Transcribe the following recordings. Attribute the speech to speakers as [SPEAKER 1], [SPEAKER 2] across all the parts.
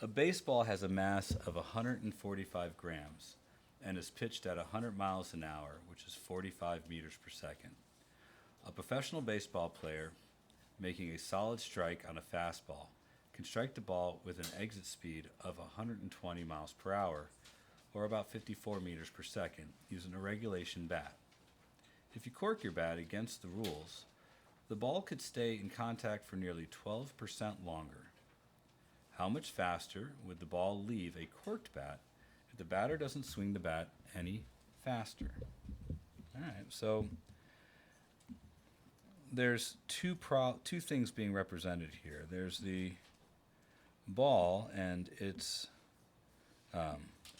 [SPEAKER 1] A baseball has a mass of 145 grams and is pitched at 100 miles an hour, which is 45 meters per second. A professional baseball player making a solid strike on a fastball can strike the ball with an exit speed of 120 miles per hour, or about 54 meters per second, using a regulation bat. If you cork your bat against the rules, the ball could stay in contact for nearly 12% longer. How much faster would the ball leave a corked bat if the batter doesn't swing the bat any faster? All right, so there's two things being represented here. There's the ball and its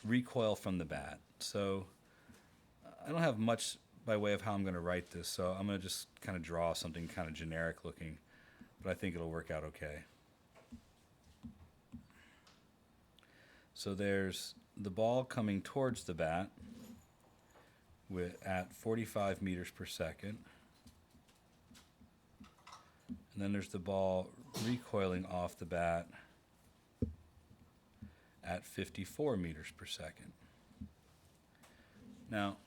[SPEAKER 1] recoil from the bat. So I don't have much by way of how I'm going to write this, so I'm going to just kind of draw something kind of generic looking, but I think it'll work out okay. So there's the ball coming towards the bat at 45 meters per second. And then there's the ball recoiling off the bat at 54 meters per second. Now,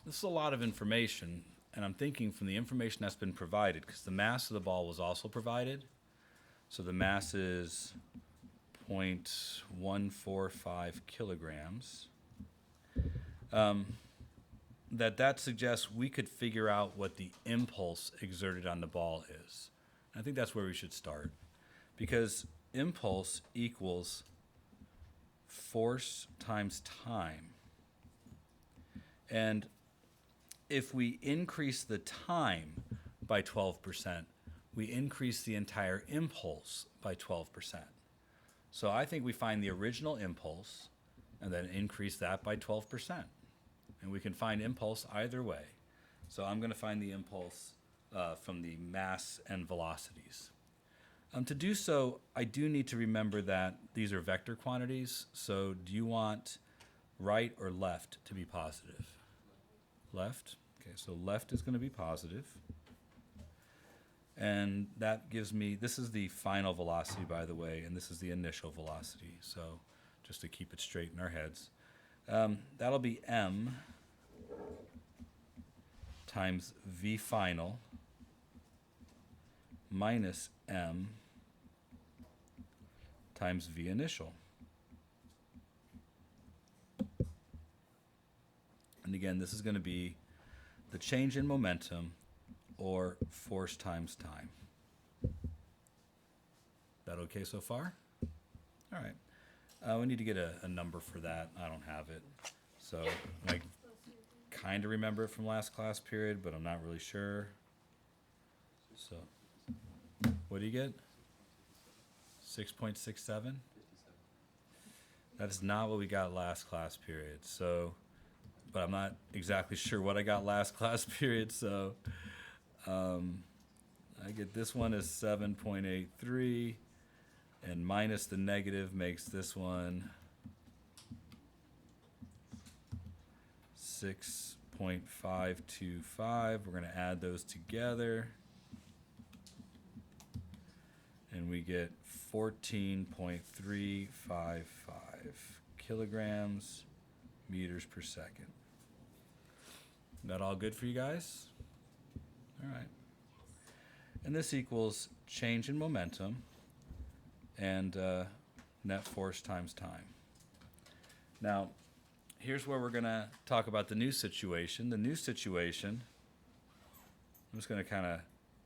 [SPEAKER 1] this is a lot of information, and I'm thinking from the information that's been provided, because the mass of the ball was also provided. So the mass is 0.145 kilograms. That suggests we could figure out what the impulse exerted on the ball is. I think that's where we should start, because impulse equals force times time. And if we increase the time by 12%, we increase the entire impulse by 12%. So I think we find the original impulse and then increase that by 12%. And we can find impulse either way. So I'm going to find the impulse from the mass and velocities. To do so, I do need to remember that these are vector quantities. So do you want right or left to be positive? Left. Okay, so left is going to be positive. And that gives me, this is the final velocity, by the way, and this is the initial velocity. So just to keep it straight in our heads. That'll be m times v final minus m times v initial. And again, this is going to be the change in momentum or force times time. That okay so far? All right. We need to get a number for that. I don't have it. So I kind of remember it from last class period, but I'm not really sure. So what do you get? 6.67? That is not what we got last class period. So, but I'm not exactly sure what I got last class period. So I get this one as 7.83. And minus the negative makes this one 6.525. We're going to add those together. And we get 14.355 kilograms meters per second. That all good for you guys? All right. And this equals change in momentum and net force times time. Now, here's where we're going to talk about the new situation. The new situation, I'm just going to kind of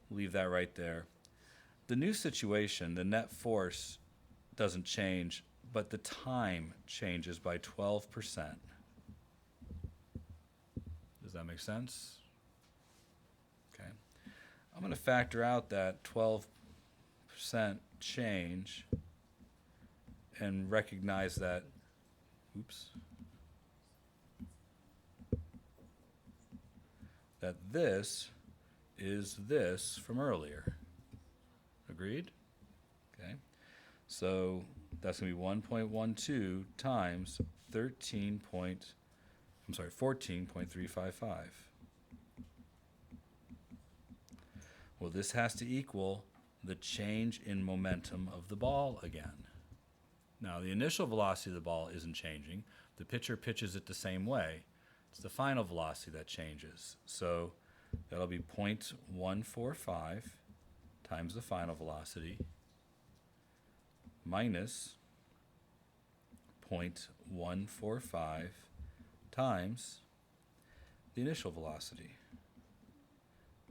[SPEAKER 1] leave that right there. The new situation, the net force doesn't change, but the time changes by 12%. Does that make sense? Okay. I'm going to factor out that 12% change and recognize that, that this is this from earlier. Agreed? Okay. So that's going to be 1.12 times 14.355. Well, this has to equal the change in momentum of the ball again. Now, the initial velocity of the ball isn't changing. The pitcher pitches it the same way. It's the final velocity that changes. So that'll be 0.145 times the final velocity minus 0.145 times the initial velocity.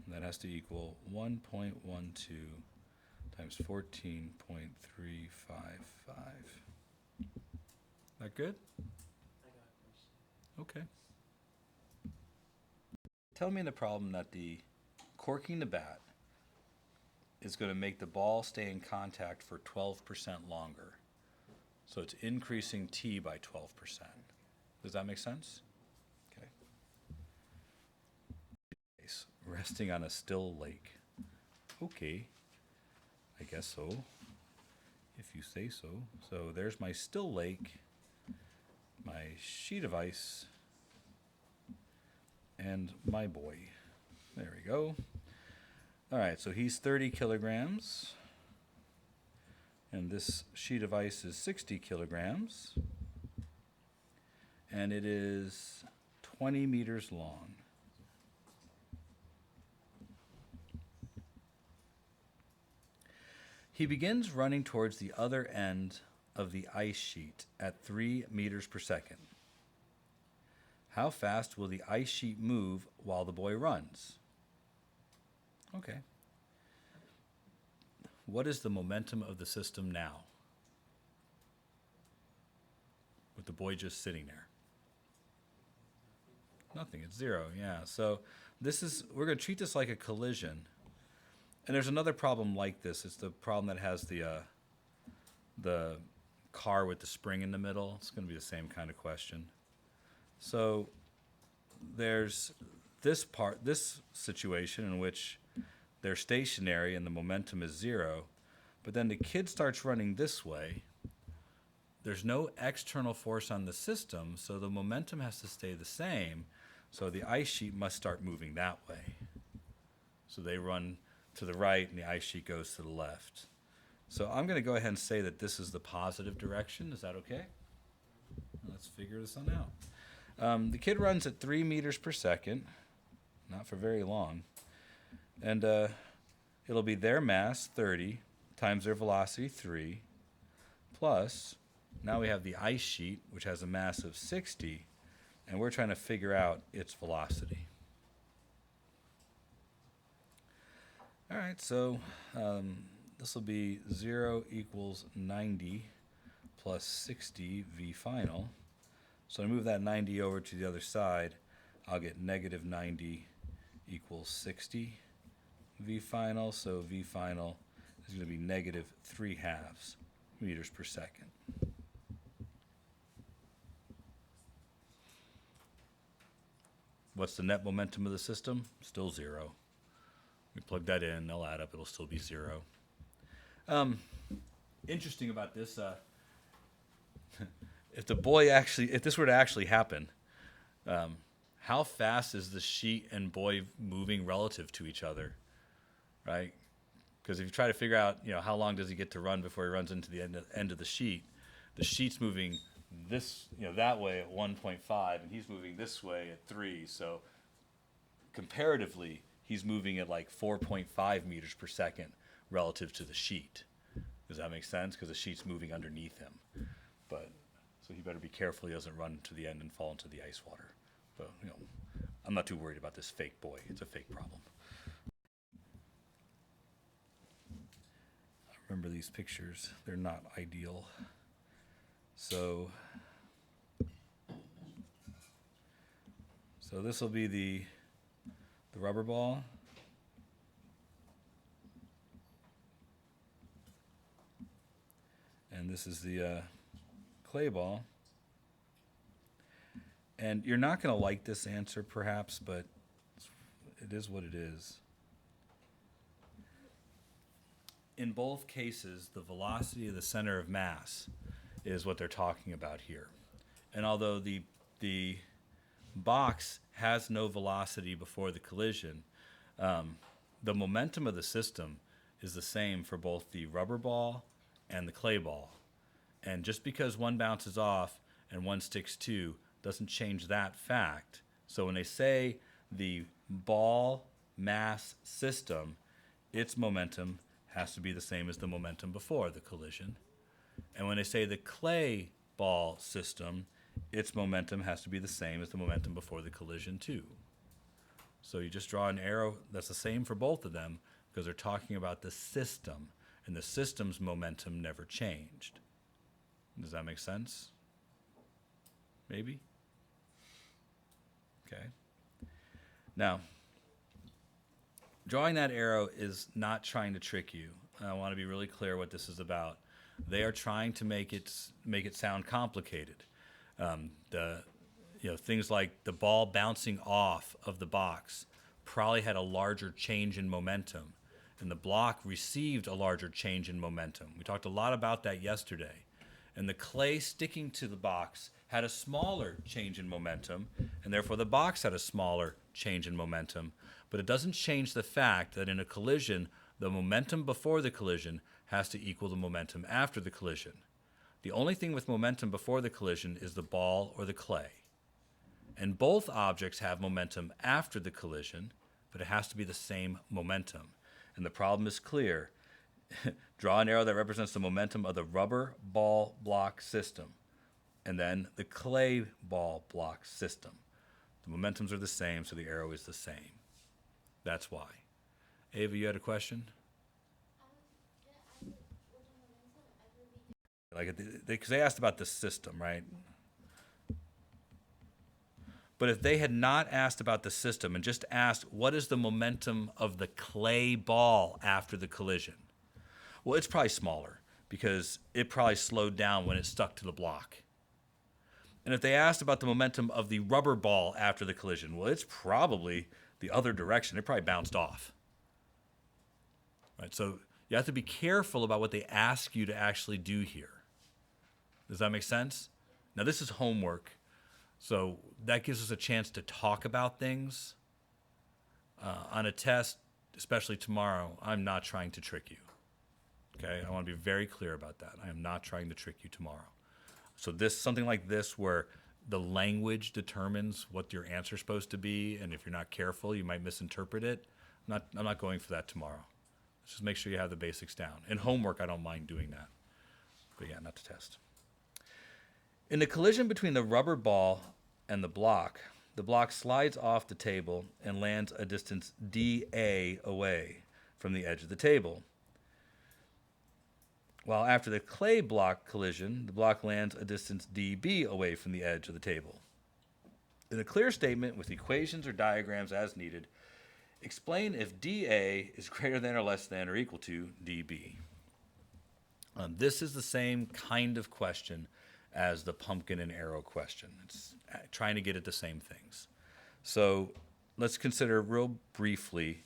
[SPEAKER 1] And that has to equal 1.12 times 14.355. That good? Okay. Tell me in the problem that the corking the bat is going to make the ball stay in contact for 12% longer. So it's increasing T by 12%. Does that make sense? Okay. Resting on a still lake. Okay. I guess so, if you say so. So there's my still lake, my sheet of ice, and my boy. There we go. All right, so he's 30 kilograms, and this sheet of ice is 60 kilograms, and it is 20 meters long. He begins running towards the other end of the ice sheet at 3 meters per second. How fast will the ice sheet move while the boy runs? Okay. What is the momentum of the system now? With the boy just sitting there. Nothing, it's zero, yeah. So we're going to treat this like a collision. And there's another problem like this. It's the problem that has the car with the spring in the middle. It's going to be the same kind of question. So there's this situation in which they're stationary and the momentum is zero, but then the kid starts running this way. There's no external force on the system, so the momentum has to stay the same. So the ice sheet must start moving that way. So they run to the right and the ice sheet goes to the left. So I'm going to go ahead and say that this is the positive direction. Is that okay? Let's figure this one out. The kid runs at 3 meters per second, not for very long. And it'll be their mass, 30, times their velocity, 3, plus, now we have the ice sheet, which has a mass of 60, and we're trying to figure out its velocity. All right, so this will be 0 equals 90 plus 60 V final. So I move that 90 over to the other side, I'll get negative 90 equals 60 V final. So V final is going to be negative 3/2 meters per second. What's the net momentum of the system? Still zero. We plug that in, they'll add up, it'll still be zero. Interesting about this, if this were to actually happen, how fast is the sheet and boy moving relative to each other, right? Because if you try to figure out, how long does he get to run before he runs into the end of the sheet's moving this, that way at 1.5, and he's moving this way at 3. So comparatively, he's moving at like 4.5 meters per second relative to the sheet. Does that make sense? Because the sheet's moving underneath him. So he better be careful he doesn't run to the end and fall into the ice water. But, I'm not too worried about this fake boy. It's a fake problem. I remember these pictures. They're not ideal. So this will be the rubber ball. And this is the clay ball. And you're not going to like this answer perhaps, but it is what it is. In both cases, the velocity of the center of mass is what they're talking about here. And although the box has no velocity before the collision, the momentum of the system is the same for both the rubber ball and the clay ball. And just because one bounces off and one sticks to doesn't change that fact. So when they say the ball mass system, its momentum has to be the same as the momentum before the collision. And when they say the clay ball system, its momentum has to be the same as the momentum before the collision too. So you just draw an arrow that's the same for both of them because they're talking about the system, and the system's momentum never changed. Does that make sense? Maybe? Okay. Now, drawing that arrow is not trying to trick you. I want to be really clear what this is about. They are trying to make it sound complicated. Things like the ball bouncing off of the box probably had a larger change in momentum, and the block received a larger change in momentum. We talked a lot about that yesterday. And the clay sticking to the box had a smaller change in momentum, and therefore the box had a smaller change in momentum. But it doesn't change the fact that in a collision, the momentum before the collision has to equal the momentum after the collision. The only thing with momentum before the collision is the ball or the clay. And both objects have momentum after the collision, but it has to be the same momentum. And the problem is clear. Draw an arrow that represents the momentum of the rubber ball block system, and then the clay ball block system. The momentums are the same, so the arrow is the same. That's why. Ava, you had a question? Because they asked about the system, right? But if they had not asked about the system and just asked, what is the momentum of the clay ball after the collision? Well, it's probably smaller because it probably slowed down when it stuck to the block. And if they asked about the momentum of the rubber ball after the collision, well, it's probably the other direction. It probably bounced off. Right? So you have to be careful about what they ask you to actually do here. Does that make sense? Now, this is homework, so that gives us a chance to talk about things. On a test, especially tomorrow, I'm not trying to trick you. Okay, I want to be very clear about that. I am not trying to trick you tomorrow. So something like this where the language determines what your answer is supposed to be, and if you're not careful, you might misinterpret it. I'm not going for that tomorrow. Let's just make sure you have the basics down. In homework, I don't mind doing that. But yeah, not to test. In the collision between the rubber ball and the block slides off the table and lands a distance dA away from the edge of the table. While after the clay block collision, the block lands a distance dB away from the edge of the table. In a clear statement with equations or diagrams as needed, explain if dA is greater than or less than or equal to dB. This is the same kind of question as the pumpkin and arrow question. It's trying to get at the same things. So let's consider real briefly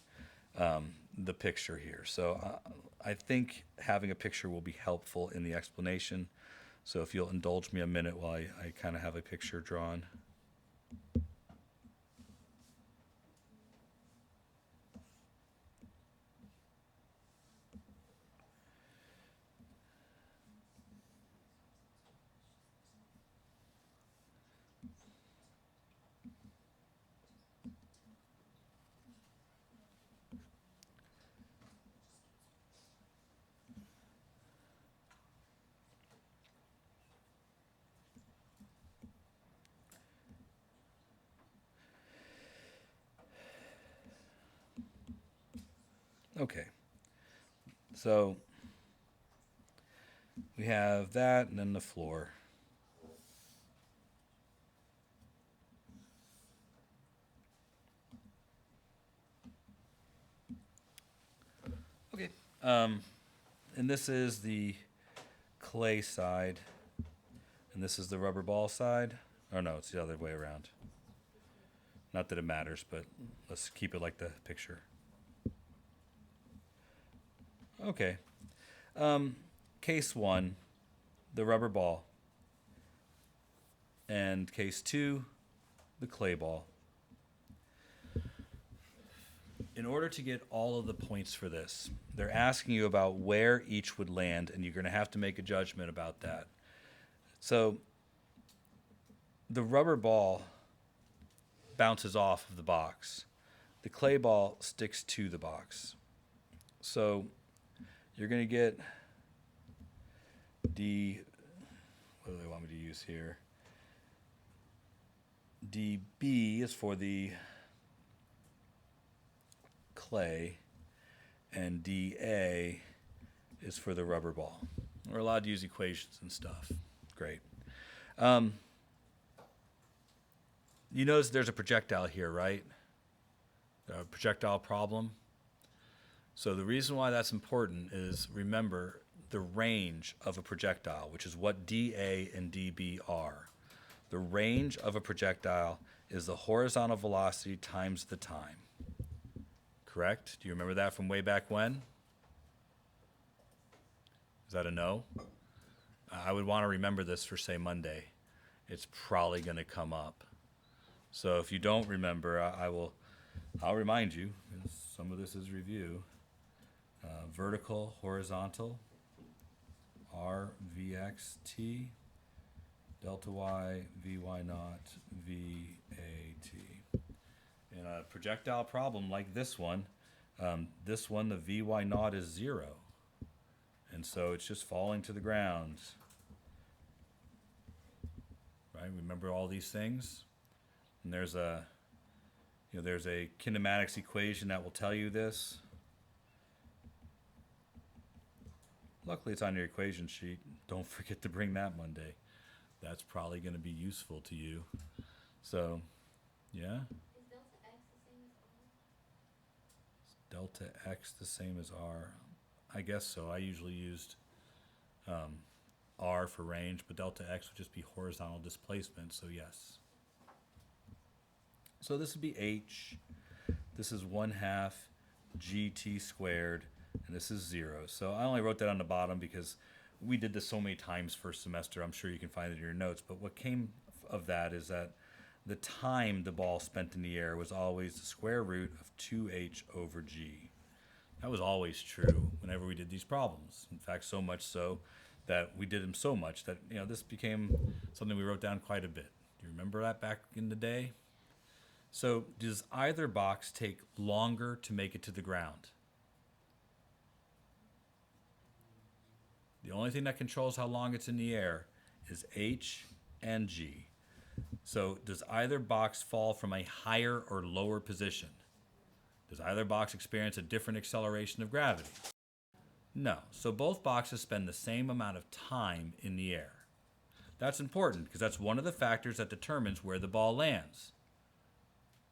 [SPEAKER 1] the picture here. So I think having a picture will be helpful in the explanation. So if you'll indulge me a minute while I kind of have a picture drawn. Okay, so we have that and then the floor. Okay, and this is the clay side, and this is the rubber ball side. Oh no, it's the other way around. Not that it matters, but let's keep it like the picture. Okay. Case 1, the rubber ball. And case 2, the clay ball. In order to get all of the points for this, they're asking you about where each would land, and you're going to have to make a judgment about that. So the rubber ball bounces off of the box. The clay ball sticks to the box. So you're going to get what do they want me to use here? DB is for the clay, and DA is for the rubber ball. We're allowed to use equations and stuff. Great. You notice there's a projectile here, right? A projectile problem. So the reason why that's important is, remember the range of a projectile, which is what dA and dB are. The range of a projectile is the horizontal velocity times the time. Correct? Do you remember that from way back when? Is that a no? I would want to remember this for, say, Monday. It's probably going to come up. So if you don't remember, I'll remind you. Some of this is review. Vertical, horizontal, RVXT, delta Y, VY naught, VAT. In a projectile problem like this one, the VY naught is 0. And so it's just falling to the ground. Right? Remember all these things? And there's a kinematics equation that will tell you this. Luckily, it's on your equation sheet. Don't forget to bring that Monday. That's probably going to be useful to you. So, yeah?
[SPEAKER 2] Is delta x the same as r?
[SPEAKER 1] Is delta x the same as r? I guess so. I usually used r for range, but delta x would just be horizontal displacement, so yes. So this would be h. This is 1/2 gt squared, and this is 0. So I only wrote that on the bottom because we did this so many times first semester. I'm sure you can find it in your notes. But what came of that is that the time the ball spent in the air was always the square root of 2h over g. That was always true whenever we did these problems. In fact, so much so that we did them so much that this became something we wrote down quite a bit. Do you remember that back in the day? So does either box take longer to make it to the ground? The only thing that controls how long it's in the air is h and g. So does either box fall from a higher or lower position? Does either box experience a different acceleration of gravity? No. So both boxes spend the same amount of time in the air. That's important because that's one of the factors that determines where the ball lands.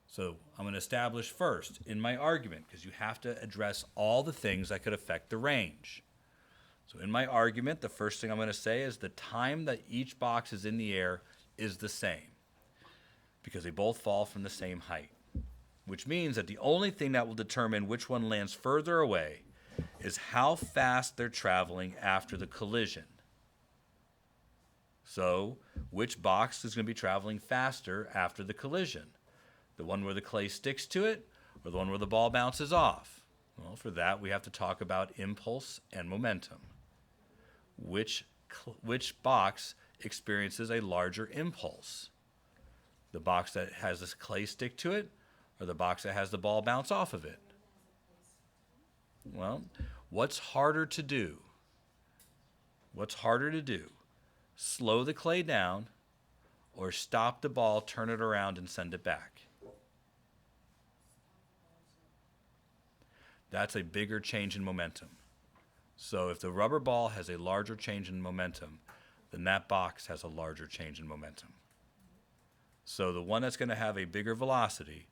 [SPEAKER 1] So I'm going to establish first in my argument, because you have to address all the things that could affect the range. So in my argument, the first thing I'm going to say is the time that each box is in the air is the same, because they both fall from the same height, which means that the only thing that will determine which one lands further away is how fast they're traveling after the collision. So which box is going to be traveling faster after the collision? The one where the clay sticks to it, or the one where the ball bounces off? Well, for that, we have to talk about impulse and momentum. Which box experiences a larger impulse? The box that has this clay stick to it, or the box that has the ball bounce off of it? Well, what's harder to do? What's harder to do? Slow the clay down, or stop the ball, turn it around, and send it back? That's a bigger change in momentum. So if the rubber ball has a larger change in momentum, then that box has a larger change in momentum. So the one that's going to have a bigger velocity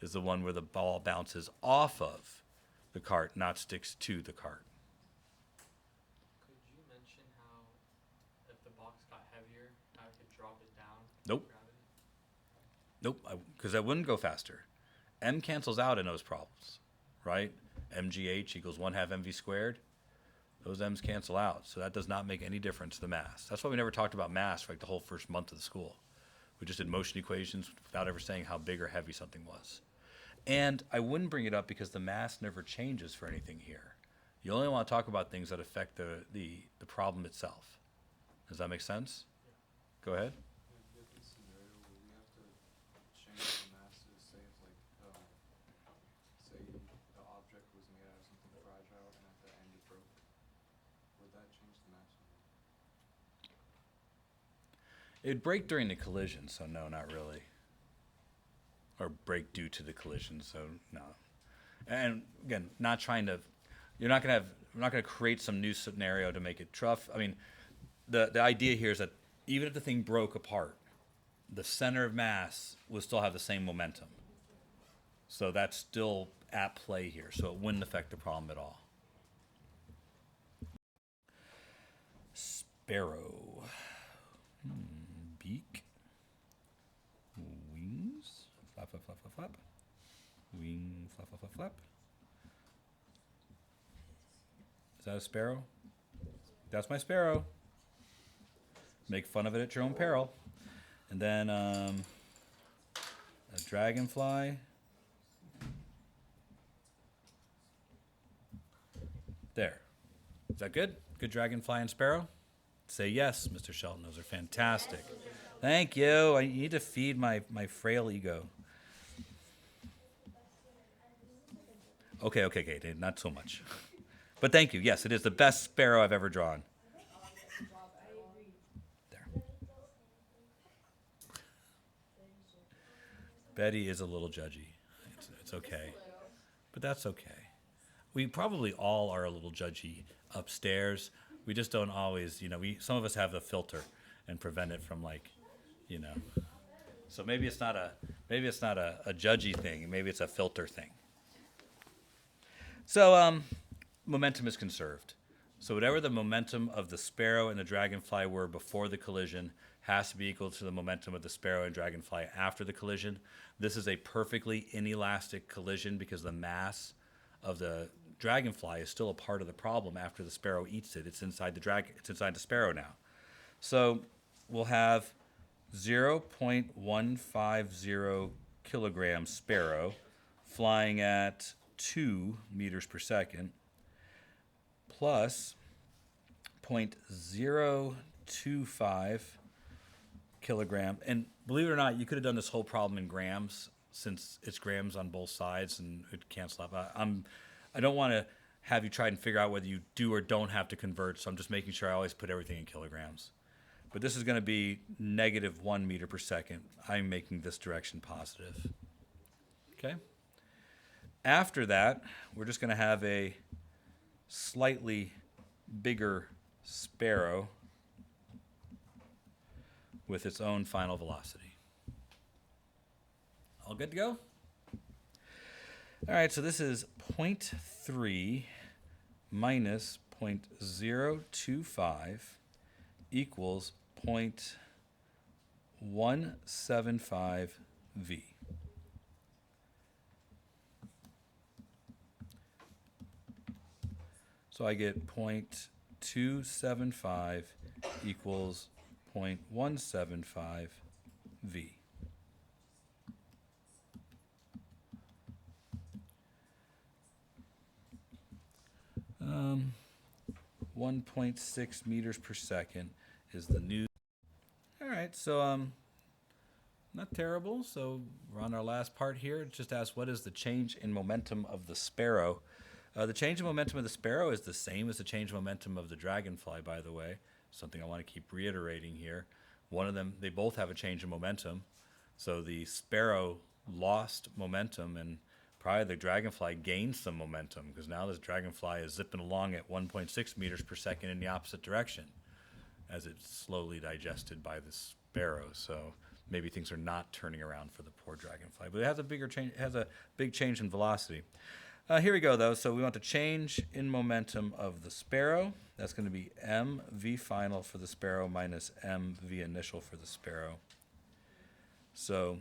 [SPEAKER 1] is the one where the ball bounces off of the cart, not sticks to the cart.
[SPEAKER 3] Could you mention how, if the box got heavier, how it could drop it down?
[SPEAKER 1] Nope. Nope, because that wouldn't go faster. M cancels out in those problems, right? MGH equals 1/2 mv squared. Those m's cancel out, so that does not make any difference to the mass. That's why we never talked about mass for like the whole first month of the school. We just did motion equations without ever saying how big or heavy something was. And I wouldn't bring it up because the mass never changes for anything here. You only want to talk about things that affect the problem itself. Does that make sense? Go ahead.
[SPEAKER 4] With this scenario, will we have to change the masses? Say if like, say the object was made out of something fragile and at the end it broke. Would that change the mass?
[SPEAKER 1] It'd break during the collision, so no, not really. Or break due to the collision, so no. And again, not trying to, you're not gonna have, we're not gonna create some new scenario to make it tough. I mean, the idea here is that even if the thing broke apart, the center of mass will still have the same momentum. So that's still at play here, so it wouldn't affect the problem at all. Sparrow. Beak. Wings. Flap, flap, flap, flap, flap. Wing, flap, flap, flap, flap. Is that a sparrow? That's my sparrow. Make fun of it at your own peril. And then a dragonfly. There. Is that good? Good dragonfly and sparrow? Say yes, Mr. Shelton. Those are fantastic. Thank you. I need to feed my frail ego. Okay, not so much. But thank you. Yes, it is the best sparrow I've ever drawn. There. Betty is a little judgy. It's okay. But that's okay. We probably all are a little judgy upstairs. We just don't always, some of us have the filter and prevent it from So maybe it's not a judgy thing. Maybe it's a filter thing. So momentum is conserved. So whatever the momentum of the sparrow and the dragonfly were before the collision has to be equal to the momentum of the sparrow and dragonfly after the collision. This is a perfectly inelastic collision because the mass of the dragonfly is still a part of the problem after the sparrow eats it. It's inside the sparrow now. So we'll have 0.150 kilogram sparrow flying at 2 meters per second plus 0.025 kilogram. And believe it or not, you could have done this whole problem in grams since it's grams on both sides and it cancel out. I don't want to have you try and figure out whether you do or don't have to convert, so I'm just making sure I always put everything in kilograms. But this is going to be -1 meter per second. I'm making this direction positive. Okay? After that, we're just going to have a slightly bigger sparrow with its own final velocity. All good to go? All right, so this is 0.3 minus 0.025 equals 0.175 V. So I get 0.275 equals 0.175 V. 1.6 meters per second is the new. All right, so not terrible. So we're on our last part here. It just asks, what is the change in momentum of the sparrow? The change in momentum of the sparrow is the same as the change in momentum of the dragonfly, by the way. Something I want to keep reiterating here. One of them, they both have a change in momentum. So the sparrow lost momentum and probably the dragonfly gained some momentum because now this dragonfly is zipping along at 1.6 meters per second in the opposite direction as it's slowly digested by the sparrow. So maybe things are not turning around for the poor dragonfly. But it has a bigger change. It has a big change in velocity. Here we go, though. So we want the change in momentum of the sparrow. That's going to be mv final for the sparrow minus mv initial for the sparrow. So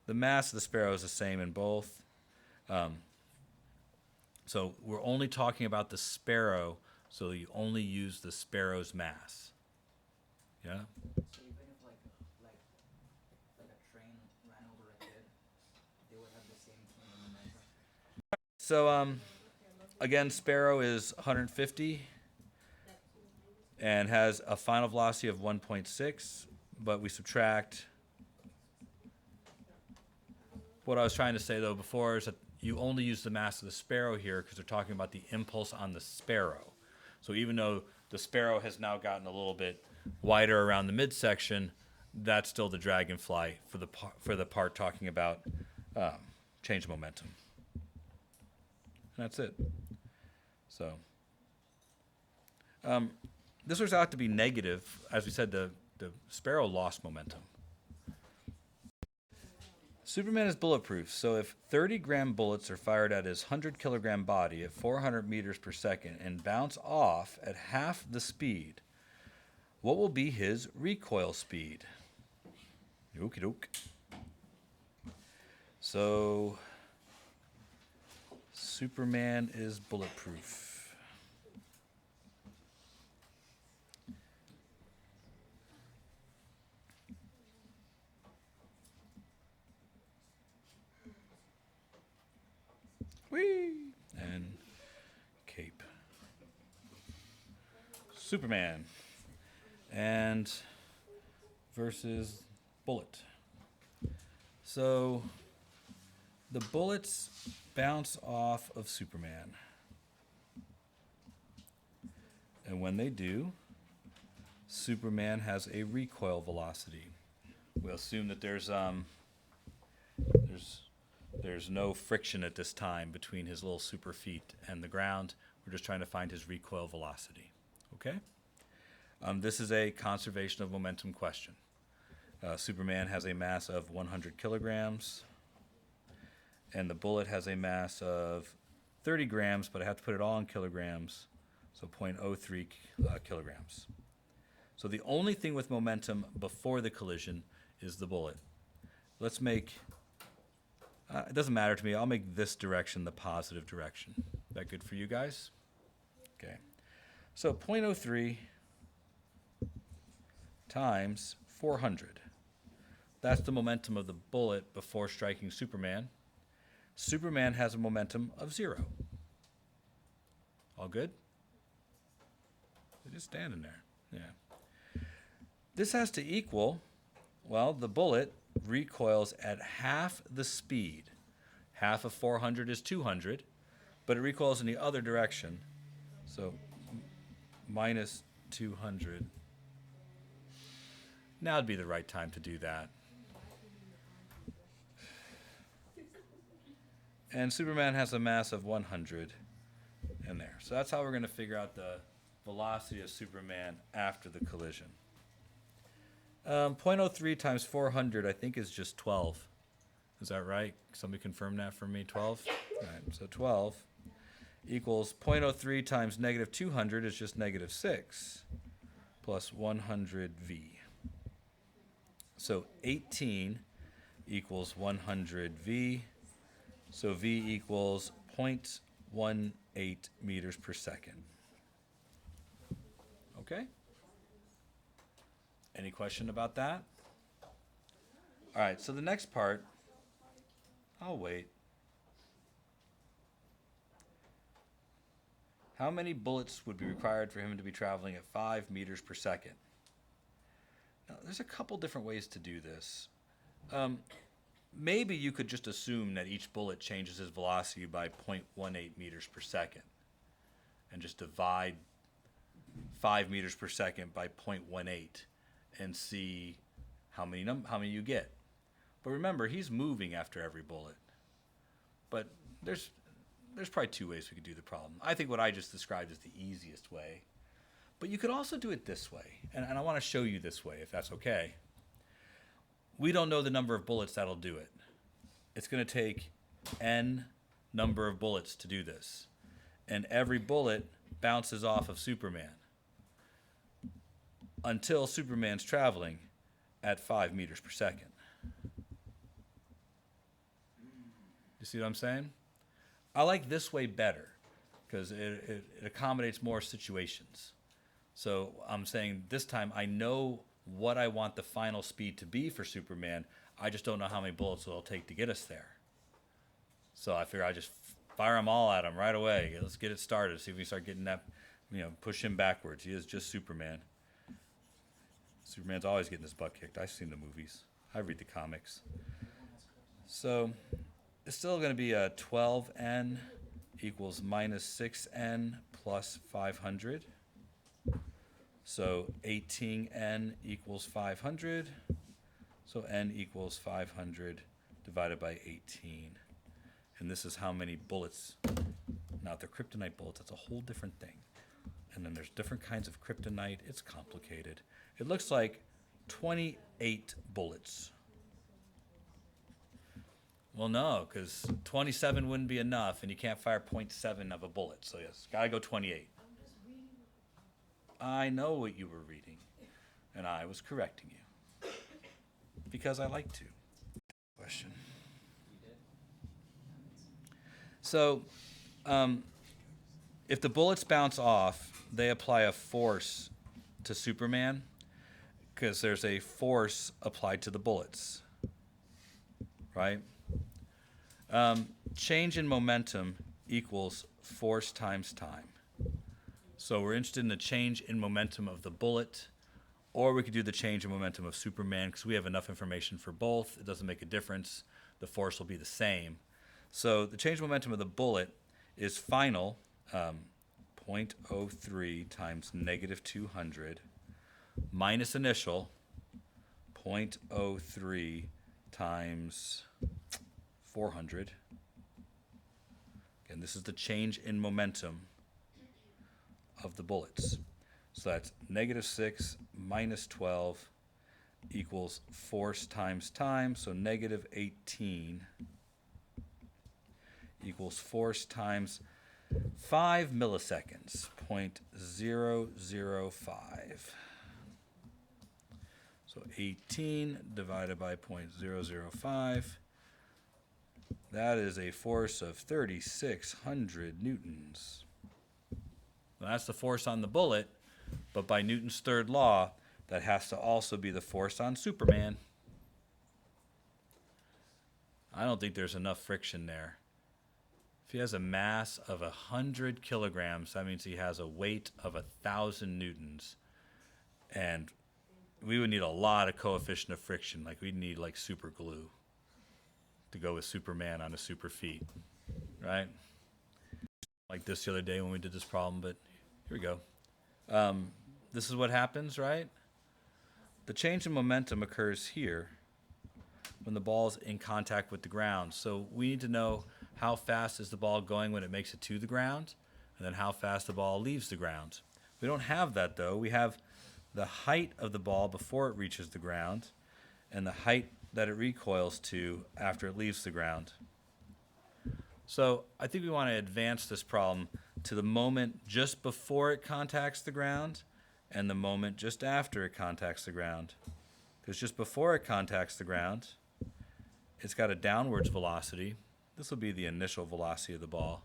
[SPEAKER 1] the mass of the sparrow is the same in both. So we're only talking about the sparrow, so you only use the sparrow's mass. Yeah?
[SPEAKER 5] So even if like a train ran over a kid, they would have the same thing in momentum.
[SPEAKER 1] So again, sparrow is 150 and has a final velocity of 1.6. but we subtract. What I was trying to say though before is that you only use the mass of the sparrow here because they're talking about the impulse on the sparrow. So even though the sparrow has now gotten a little bit wider around the midsection, that's still the dragonfly for the part talking about change of momentum. And that's it. So this works out to be negative. As we said, the sparrow lost momentum. Superman is bulletproof, so if 30-gram bullets are fired at his 100-kilogram body at 400 meters per second and bounce off at half the speed, what will be his recoil speed? Okie doke. So, Superman is bulletproof. Whee! And cape. Superman. And versus bullet. So the bullets bounce off of Superman. And when they do, Superman has a recoil velocity. We'll assume that there's no friction at this time between his little super feet and the ground. We're just trying to find his recoil velocity. Okay? This is a conservation of momentum question. Superman has a mass of 100 kilograms, and the bullet has a mass of 30 grams, but I have to put it all in kilograms, so 0.03 kilograms. So the only thing with momentum before the collision is the bullet. Let's make... it doesn't matter to me. I'll make this direction the positive direction. Is that good for you guys? Okay. So 0.03 times 400. That's the momentum of the bullet before striking Superman. Superman has a momentum of 0. All good? They're just standing there. Yeah. This has to equal, well, the bullet recoils at half the speed. Half of 400 is 200, but it recoils in the other direction. So minus 200. Now would be the right time to do that. And Superman has a mass of 100 in there. So that's how we're going to figure out the velocity of Superman after the collision. 0.03 times 400, I think, is just 12. Is that right? Somebody confirm that for me, 12? All right, so 12 equals 0.03 times negative 200 is just negative 6 plus 100V. So 18 equals 100V. So V equals 0.18 meters per second. Okay? Any question about that? All right, so the next part, I'll wait. How many bullets would be required for him to be traveling at 5 meters per second? Now, there's a couple different ways to do this. Maybe you could just assume that each bullet changes his velocity by 0.18 meters per second and just divide 5 meters per second by 0.18 and see how many you get. But remember, he's moving after every bullet. But there's probably 2 ways we could do the problem. I think what I just described is the easiest way. But you could also do it this way, and I want to show you this way, if that's okay. We don't know the number of bullets that'll do it. It's going to take n number of bullets to do this. And every bullet bounces off of Superman until Superman's traveling at 5 meters per second. You see what I'm saying? I like this way better because it accommodates more situations. So I'm saying this time I know what I want the final speed to be for Superman. I just don't know how many bullets it'll take to get us there. So I figure I just fire them all at him right away. Let's get it started. See if we start getting that, push him backwards. He is just Superman. Superman's always getting his butt kicked. I've seen the movies. I read the comics. So it's still going to be a 12n equals minus 6n plus 500. So 18n equals 500. So n equals 500 divided by 18. And this is how many bullets. Now, if they're kryptonite bullets, that's a whole different thing. And then there's different kinds of kryptonite. It's complicated. It looks like 28 bullets. Well, no, because 27 wouldn't be enough, and you can't fire 0.7 of a bullet. So, yes, got to go 28. I know what you were reading, and I was correcting you. Because I like to. Question. So, if the bullets bounce off, they apply a force to Superman because there's a force applied to the bullets, right? Change in momentum equals force times time. So we're interested in the change in momentum of the bullet, or we could do the change in momentum of Superman because we have enough information for both. It doesn't make a difference. The force will be the same. So the change in momentum of the bullet is final 0.03 times negative 200 minus initial 0.03 times 400. Again, this is the change in momentum of the bullets. So that's negative 6 minus 12 equals force times time. So negative 18 equals force times 5 milliseconds, 0.005. So 18 divided by 0.005. That is a force of 3,600 newtons. Now that's the force on the bullet, but by Newton's third law, that has to also be the force on Superman. I don't think there's enough friction there. If he has a mass of 100 kilograms, that means he has a weight of 1,000 newtons. And we would need a lot of coefficient of friction. Like we'd need like super glue to go with Superman on a super feet, right? Like this the other day when we did this problem, but here we go. This is what happens, right? The change in momentum occurs here when the ball is in contact with the ground. So we need to know how fast is the ball going when it makes it to the ground, and then how fast the ball leaves the ground. We don't have that, though. We have the height of the ball before it reaches the ground and the height that it recoils to after it leaves the ground. So I think we want to advance this problem to the moment just before it contacts the ground and the moment just after it contacts the ground. Because just before it contacts the ground, it's got a downwards velocity. This will be the initial velocity of the ball.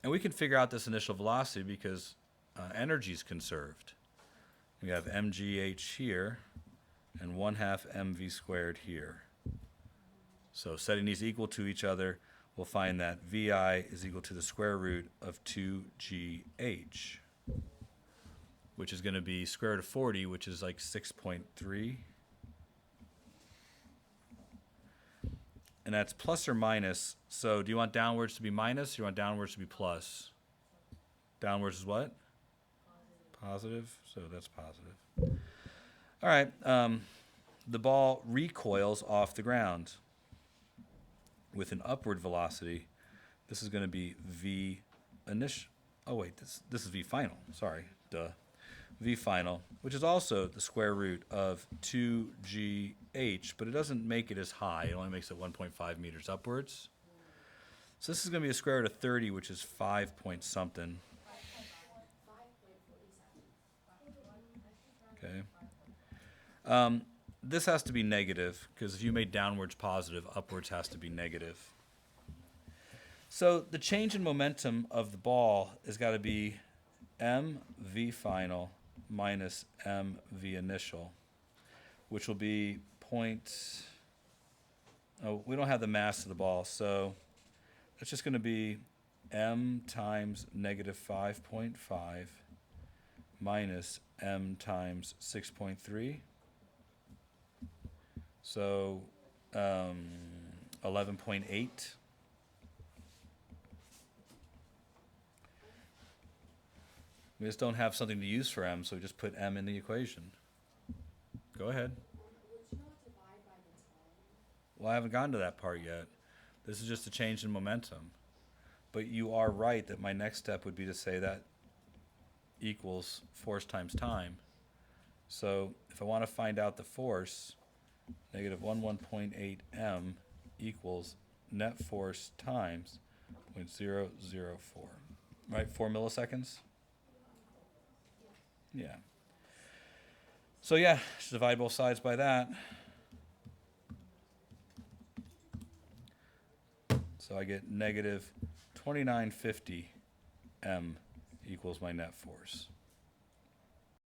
[SPEAKER 1] And we can figure out this initial velocity because energy is conserved. We have mgh here and 1/2 mv squared here. So setting these equal to each other, we'll find that VI is equal to the square root of 2GH, which is going to be square root of 40, which is like 6.3. And that's plus or minus. So do you want downwards to be minus or do you want downwards to be plus? Downwards is what? Positive. So that's positive. All right. The ball recoils off the ground with an upward velocity. This is going to be V initial. Oh, wait. This is V final. Sorry. Duh. V final, which is also the square root of 2GH, but it doesn't make it as high. It only makes it 1.5 meters upwards. So this is going to be a square root of 30, which is 5 point something. Okay. This has to be negative, because if you made downwards positive, upwards has to be negative. So the change in momentum of the ball has got to be mv final minus mv initial, which will be we don't have the mass of the ball, so it's just going to be m times negative 5.5 minus m times 6.3. So 11.8. We just don't have something to use for m, so we just put m in the equation. Go ahead.
[SPEAKER 2] Would you not divide by the time?
[SPEAKER 1] Well, I haven't gotten to that part yet. This is just a change in momentum. But you are right that my next step would be to say that equals force times time. So if I want to find out the force, negative 11.8 m equals net force times 0.004. Right, 4 milliseconds? Yeah. So yeah, just divide both sides by that. So I get negative 2950 m equals my net force.